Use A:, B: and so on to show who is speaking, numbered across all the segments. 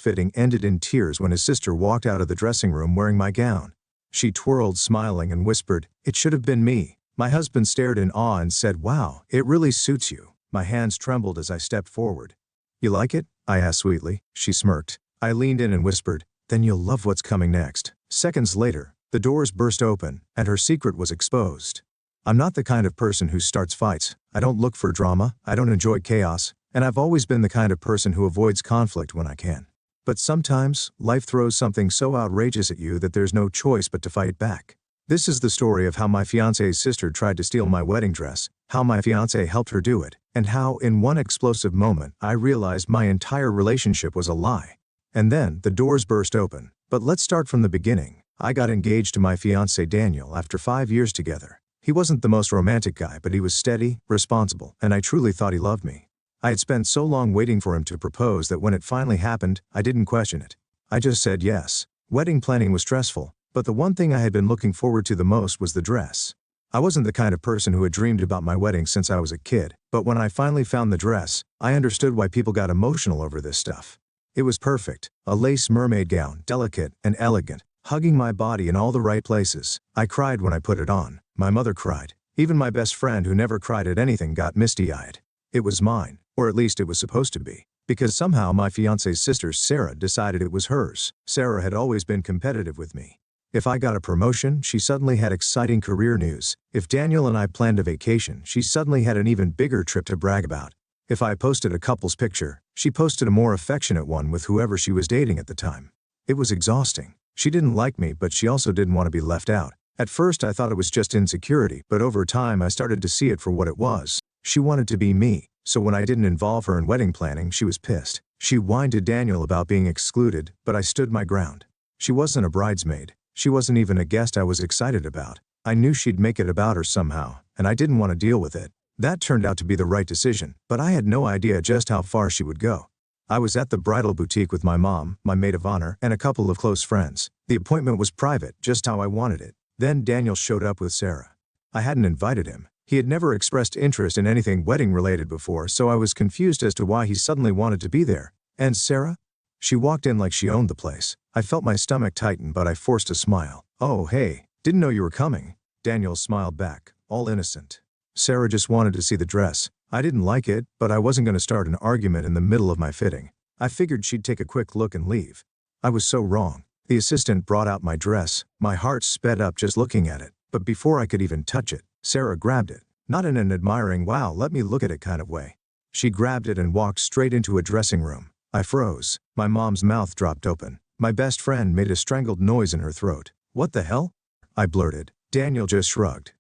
A: fitting ended in tears when his sister walked out of the dressing room wearing my gown. She twirled, smiling, and whispered, "It should have been me." My husband stared in awe and said, "Wow, it really suits you." My hands trembled as I stepped forward. "You like it?" I asked sweetly. She smirked. I leaned in and whispered, "Then you'll love what's coming next." Seconds later, the doors burst open, and her secret was exposed. I'm not the kind of person who starts fights. I don't look for drama, I don't enjoy chaos, and I've always been the kind of person who avoids conflict when I can. But sometimes, life throws something so outrageous at you that there's no choice but to fight back. This is the story of how my fiancé's sister tried to steal my wedding dress, how my fiancé helped her do it, and how, in one explosive moment, I realized my entire relationship was a lie. And then, the doors burst open. But let's start from the beginning. I got engaged to my fiancé Daniel after 5 years together. He wasn't the most romantic guy, but he was steady, responsible, and I truly thought he loved me. I had spent so long waiting for him to propose that when it finally happened, I didn't question it. I just said yes. Wedding planning was stressful, but the one thing I had been looking forward to the most was the dress. I wasn't the kind of person who had dreamed about my wedding since I was a kid, but when I finally found the dress, I understood why people got emotional over this stuff. It was perfect, a lace mermaid gown, delicate and elegant, hugging my body in all the right places. I cried when I put it on. My mother cried. Even my best friend, who never cried at anything, got misty-eyed. It was mine, or at least it was supposed to be, because somehow my fiancé's sister Sarah decided it was hers. Sarah had always been competitive with me. If I got a promotion, she suddenly had exciting career news. If Daniel and I planned a vacation, she suddenly had an even bigger trip to brag about. If I posted a couple's picture, she posted a more affectionate one with whoever she was dating at the time. It was exhausting. She didn't like me, but she also didn't want to be left out. At first I thought it was just insecurity, but over time I started to see it for what it was. She wanted to be me, so when I didn't involve her in wedding planning, she was pissed. She whined to Daniel about being excluded, but I stood my ground. She wasn't a bridesmaid. She wasn't even a guest I was excited about. I knew she'd make it about her somehow, and I didn't want to deal with it. That turned out to be the right decision, but I had no idea just how far she would go. I was at the bridal boutique with my mom, my maid of honor, and a couple of close friends. The appointment was private, just how I wanted it. Then Daniel showed up with Sarah. I hadn't invited him. He had never expressed interest in anything wedding-related before, so I was confused as to why he suddenly wanted to be there. And Sarah? She walked in like she owned the place. I felt my stomach tighten, but I forced a smile. "Oh, hey, didn't know you were coming." Daniel smiled back, all innocent. Sarah just wanted to see the dress. I didn't like it, but I wasn't going to start an argument in the middle of my fitting. I figured she'd take a quick look and leave. I was so wrong. The assistant brought out my dress. My heart sped up just looking at it. But before I could even touch it, Sarah grabbed it. Not in an admiring, "Wow, let me look at it" kind of way. She grabbed it and walked straight into a dressing room. I froze. My mom's mouth dropped open. My best friend made a strangled noise in her throat. "What the hell?" I blurted. Daniel just shrugged.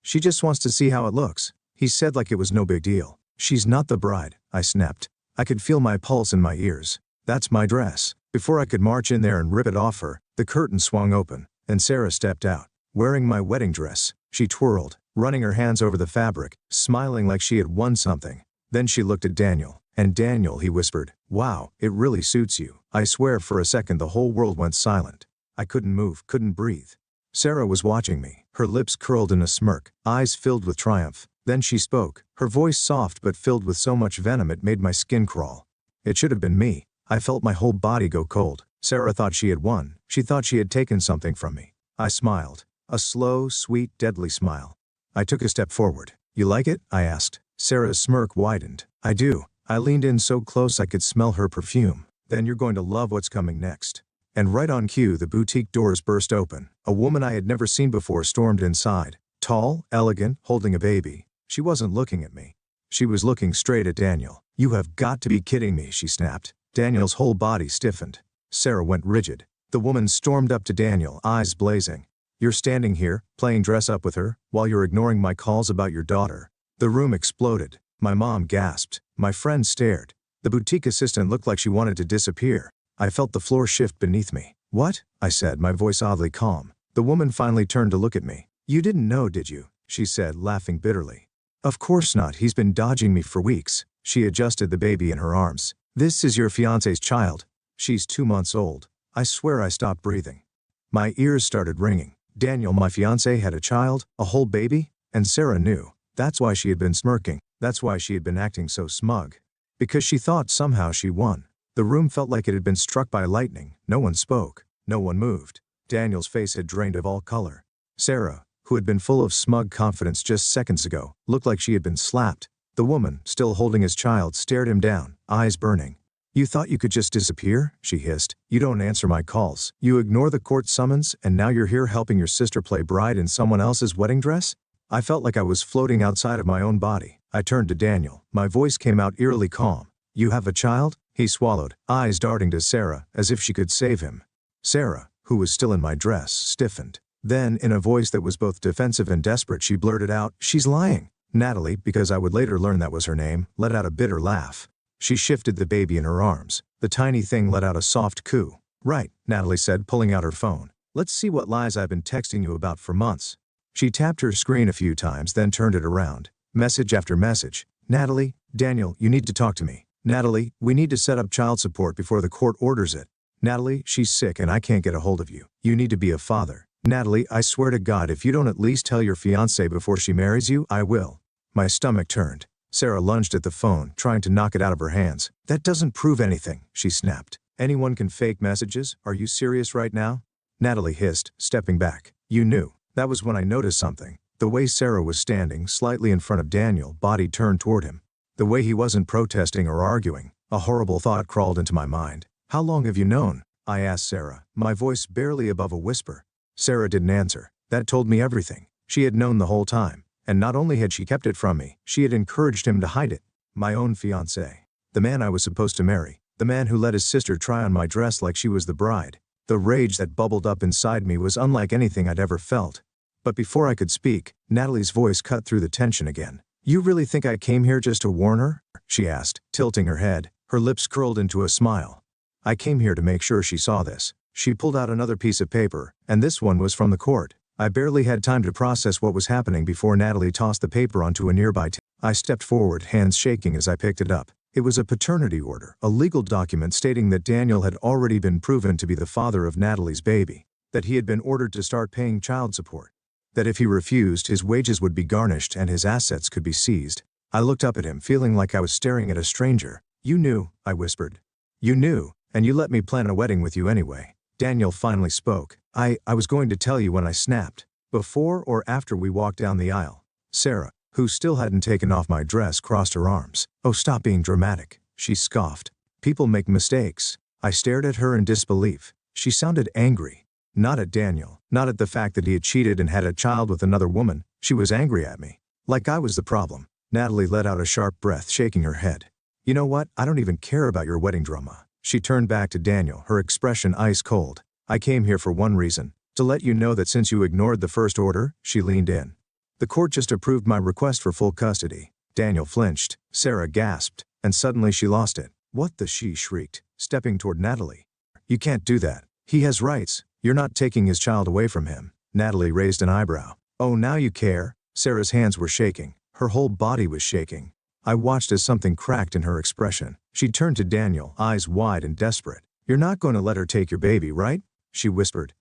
A: "She just wants to see how it looks," he said like it was no big deal. "She's not the bride," I snapped. I could feel my pulse in my ears. "That's my dress." Before I could march in there and rip it off her, the curtain swung open, and Sarah stepped out. Wearing my wedding dress, she twirled, running her hands over the fabric, smiling like she had won something. Then she looked at Daniel. "And Daniel," he whispered, "wow, it really suits you." I swear for a second the whole world went silent. I couldn't move, couldn't breathe. Sarah was watching me, her lips curled in a smirk, eyes filled with triumph. Then she spoke, her voice soft but filled with so much venom it made my skin crawl. It should have been me. I felt my whole body go cold. Sarah thought she had won. She thought she had taken something from me. I smiled. A slow, sweet, deadly smile. I took a step forward. "You like it?" I asked. Sarah's smirk widened. "I do." I leaned in so close I could smell her perfume. "Then you're going to love what's coming next." And right on cue, the boutique doors burst open. A woman I had never seen before stormed inside. Tall, elegant, holding a baby. She wasn't looking at me. She was looking straight at Daniel. "You have got to be kidding me," she snapped. Daniel's whole body stiffened. Sarah went rigid. The woman stormed up to Daniel, eyes blazing. "You're standing here, playing dress up with her, while you're ignoring my calls about your daughter." The room exploded. My mom gasped. My friend stared. The boutique assistant looked like she wanted to disappear. I felt the floor shift beneath me. "What?" I said, my voice oddly calm. The woman finally turned to look at me. "You didn't know, did you?" she said, laughing bitterly. "Of course not, he's been dodging me for weeks." She adjusted the baby in her arms. "This is your fiancé's child. She's 2 months old." I swear I stopped breathing. My ears started ringing. Daniel, my fiancé, had a child, a whole baby? And Sarah knew. That's why she had been smirking. That's why she had been acting so smug. Because she thought somehow she won. The room felt like it had been struck by lightning. No one spoke. No one moved. Daniel's face had drained of all color. Sarah, who had been full of smug confidence just seconds ago, looked like she had been slapped. The woman, still holding his child, stared him down, eyes burning. "You thought you could just disappear?" she hissed. "You don't answer my calls. You ignore the court summons, and now you're here helping your sister play bride in someone else's wedding dress?" I felt like I was floating outside of my own body. I turned to Daniel. My voice came out eerily calm. "You have a child?" He swallowed, eyes darting to Sarah, as if she could save him. Sarah, who was still in my dress, stiffened. Then, in a voice that was both defensive and desperate, she blurted out, "She's lying." Natalie, because I would later learn that was her name, let out a bitter laugh. She shifted the baby in her arms. The tiny thing let out a soft coo. "Right," Natalie said, pulling out her phone. "Let's see what lies I've been texting you about for months." She tapped her screen a few times, then turned it around. Message after message. "Natalie, Daniel, you need to talk to me. Natalie, we need to set up child support before the court orders it. Natalie, she's sick and I can't get a hold of you. You need to be a father. Natalie, I swear to God, if you don't at least tell your fiancé before she marries you, I will." My stomach turned. Sarah lunged at the phone, trying to knock it out of her hands. "That doesn't prove anything," she snapped. "Anyone can fake messages. Are you serious right now?" Natalie hissed, stepping back. "You knew." That was when I noticed something. The way Sarah was standing, slightly in front of Daniel, body turned toward him. The way he wasn't protesting or arguing. A horrible thought crawled into my mind. "How long have you known?" I asked Sarah, my voice barely above a whisper. Sarah didn't answer. That told me everything. She had known the whole time. And not only had she kept it from me, she had encouraged him to hide it. My own fiancé. The man I was supposed to marry. The man who let his sister try on my dress like she was the bride. The rage that bubbled up inside me was unlike anything I'd ever felt. But before I could speak, Natalie's voice cut through the tension again. "You really think I came here just to warn her?" she asked, tilting her head, her lips curled into a smile. "I came here to make sure she saw this." She pulled out another piece of paper, and this one was from the court. I barely had time to process what was happening before Natalie tossed the paper onto a nearby table. I stepped forward, hands shaking as I picked it up. It was a paternity order, a legal document stating that Daniel had already been proven to be the father of Natalie's baby, that he had been ordered to start paying child support, that if he refused, his wages would be garnished and his assets could be seized. I looked up at him, feeling like I was staring at a stranger. "You knew," I whispered. "You knew, and you let me plan a wedding with you anyway." Daniel finally spoke. I was going to tell you when," I snapped. "Before or after we walked down the aisle?" Sarah, who still hadn't taken off my dress, crossed her arms. "Oh, stop being dramatic," she scoffed. "People make mistakes." I stared at her in disbelief. She sounded angry. Not at Daniel, not at the fact that he had cheated and had a child with another woman. She was angry at me. Like I was the problem. Natalie let out a sharp breath, shaking her head. "You know what? I don't even care about your wedding drama." She turned back to Daniel, her expression ice cold. "I came here for one reason. To let you know that since you ignored the first order," she leaned in. "The court just approved my request for full custody." Daniel flinched. Sarah gasped. And suddenly she lost it. "What the?" she shrieked, stepping toward Natalie. "You can't do that. He has rights. You're not taking his child away from him." Natalie raised an eyebrow. "Oh, now you care?" Sarah's hands were shaking. Her whole body was shaking. I watched as something cracked in her expression. She turned to Daniel, eyes wide and desperate. "You're not going to let her take your baby, right?" she whispered.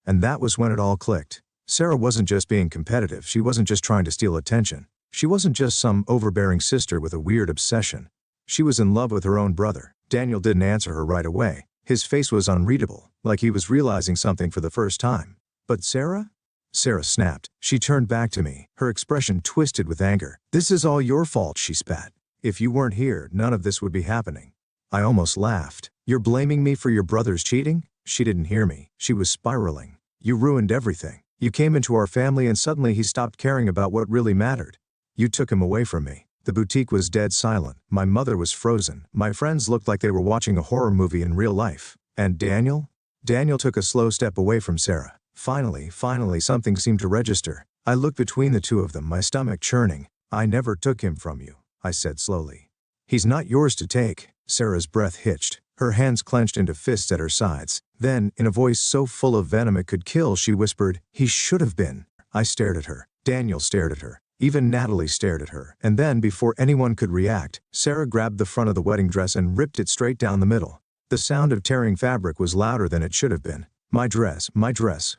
A: And that was when it all clicked. Sarah wasn't just being competitive. She wasn't just trying to steal attention. She wasn't just some overbearing sister with a weird obsession. She was in love with her own brother. Daniel didn't answer her right away. His face was unreadable, like he was realizing something for the first time. "But Sarah?" Sarah snapped. She turned back to me, her expression twisted with anger. "This is all your fault," she spat. "If you weren't here, none of this would be happening." I almost laughed. "You're blaming me for your brother's cheating?" She didn't hear me. She was spiraling. "You ruined everything. You came into our family and suddenly he stopped caring about what really mattered. You took him away from me." The boutique was dead silent. My mother was frozen. My friends looked like they were watching a horror movie in real life. And Daniel? Daniel took a slow step away from Sarah. Finally, something seemed to register. I looked between the two of them, my stomach churning. "I never took him from you," I said slowly. "He's not yours to take." Sarah's breath hitched. Her hands clenched into fists at her sides. Then, in a voice so full of venom it could kill, she whispered, "He should have been." I stared at her. Daniel stared at her. Even Natalie stared at her. And then, before anyone could react, Sarah grabbed the front of the wedding dress and ripped it straight down the middle. The sound of tearing fabric was louder than it should have been. My dress,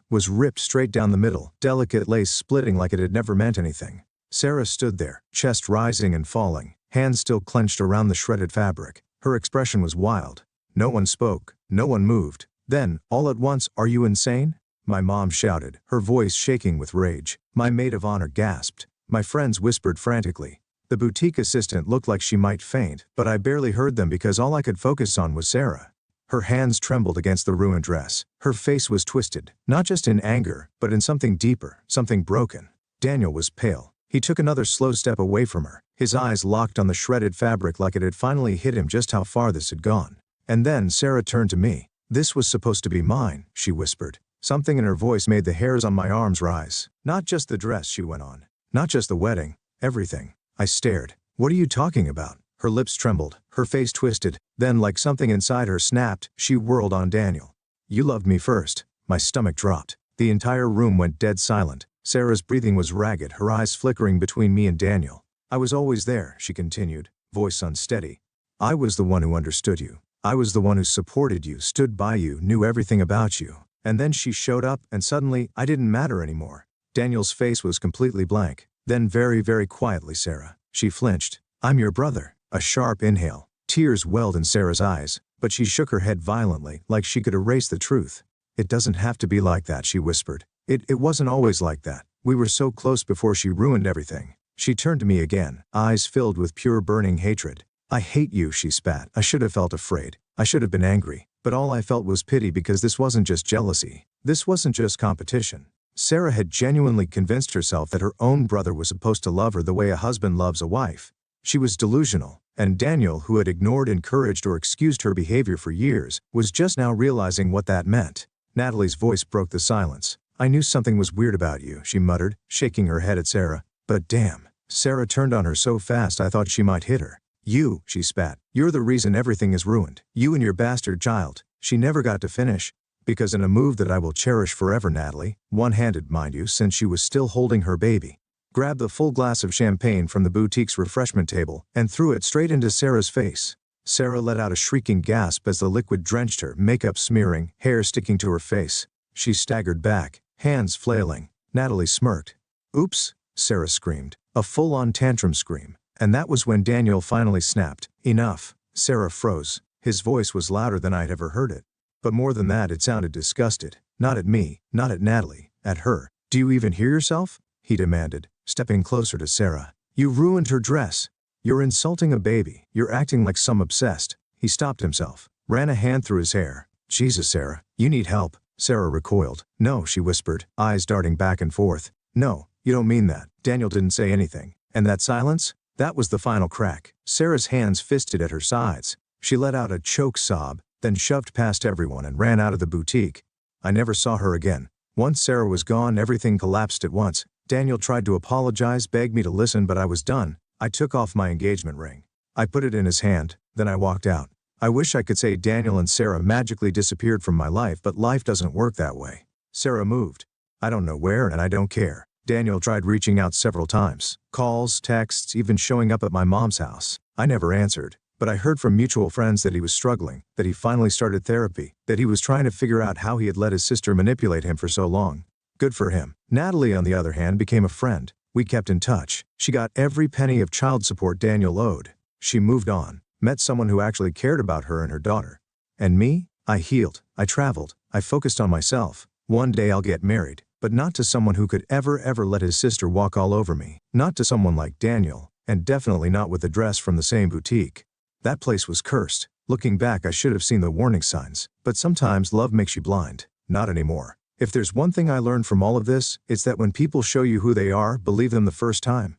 A: was ripped straight down the middle, delicate lace splitting like it had never meant anything. Sarah stood there, chest rising and falling, hands still clenched around the shredded fabric. Her expression was wild. No one spoke, no one moved. Then, all at once, "Are you insane?" my mom shouted, her voice shaking with rage. My maid of honor gasped. My friends whispered frantically. The boutique assistant looked like she might faint, but I barely heard them because all I could focus on was Sarah. Her hands trembled against the ruined dress. Her face was twisted, not just in anger, but in something deeper, something broken. Daniel was pale. He took another slow step away from her, his eyes locked on the shredded fabric like it had finally hit him just how far this had gone. And then Sarah turned to me. "This was supposed to be mine," she whispered. Something in her voice made the hairs on my arms rise. "Not just the dress," she went on. "Not just the wedding. Everything." I stared. "What are you talking about?" Her lips trembled, her face twisted, then like something inside her snapped, she whirled on Daniel. "You loved me first." My stomach dropped. The entire room went dead silent. Sarah's breathing was ragged, her eyes flickering between me and Daniel. "I was always there," she continued, voice unsteady. "I was the one who understood you. I was the one who supported you, stood by you, knew everything about you. And then she showed up, and suddenly, I didn't matter anymore." Daniel's face was completely blank. Then very, very quietly, "Sarah." She flinched. "I'm your brother." A sharp inhale. Tears welled in Sarah's eyes, but she shook her head violently, like she could erase the truth. "It doesn't have to be like that," she whispered. It wasn't always like that. We were so close before she ruined everything." She turned to me again, eyes filled with pure burning hatred. "I hate you," she spat. "I should have felt afraid. I should have been angry. But all I felt was pity because this wasn't just jealousy. This wasn't just competition." Sarah had genuinely convinced herself that her own brother was supposed to love her the way a husband loves a wife. She was delusional, and Daniel, who had ignored, encouraged, or excused her behavior for years, was just now realizing what that meant. Natalie's voice broke the silence. "I knew something was weird about you," she muttered, shaking her head at Sarah. "But damn." Sarah turned on her so fast I thought she might hit her. "You," she spat. "You're the reason everything is ruined. You and your bastard child." She never got to finish. "Because in a move that I will cherish forever, Natalie," one-handed mind you, since she was still holding her baby, grabbed the full glass of champagne from the boutique's refreshment table and threw it straight into Sarah's face. Sarah let out a shrieking gasp as the liquid drenched her, makeup smearing, hair sticking to her face. She staggered back, hands flailing. Natalie smirked. "Oops," Sarah screamed. A full-on tantrum scream. And that was when Daniel finally snapped. "Enough." Sarah froze. His voice was louder than I'd ever heard it. But more than that, it sounded disgusted. Not at me, not at Natalie, at her. "Do you even hear yourself?" he demanded, stepping closer to Sarah. "You ruined her dress. You're insulting a baby. You're acting like some obsessed." He stopped himself, ran a hand through his hair. "Jesus, Sarah, you need help." Sarah recoiled. "No," she whispered, eyes darting back and forth. "No, you don't mean that." Daniel didn't say anything. And that silence? That was the final crack. Sarah's hands fisted at her sides. She let out a choke sob, then shoved past everyone and ran out of the boutique. I never saw her again. Once Sarah was gone, everything collapsed at once. Daniel tried to apologize, begged me to listen, but I was done. I took off my engagement ring. I put it in his hand, then I walked out. I wish I could say Daniel and Sarah magically disappeared from my life, but life doesn't work that way. Sarah moved. I don't know where, and I don't care. Daniel tried reaching out several times. Calls, texts, even showing up at my mom's house. I never answered. But I heard from mutual friends that he was struggling, that he finally started therapy, that he was trying to figure out how he had let his sister manipulate him for so long. Good for him. Natalie, on the other hand, became a friend. We kept in touch. She got every penny of child support Daniel owed. She moved on, met someone who actually cared about her and her daughter. And me? I healed. I traveled. I focused on myself. One day I'll get married, but not to someone who could ever let his sister walk all over me. Not to someone like Daniel, and definitely not with a dress from the same boutique. That place was cursed. Looking back, I should have seen the warning signs. But sometimes love makes you blind. Not anymore. If there's one thing I learned from all of this, it's that when people show you who they are, believe them the first time.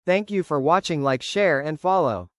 B: Thank you for watching. Like, share, and follow.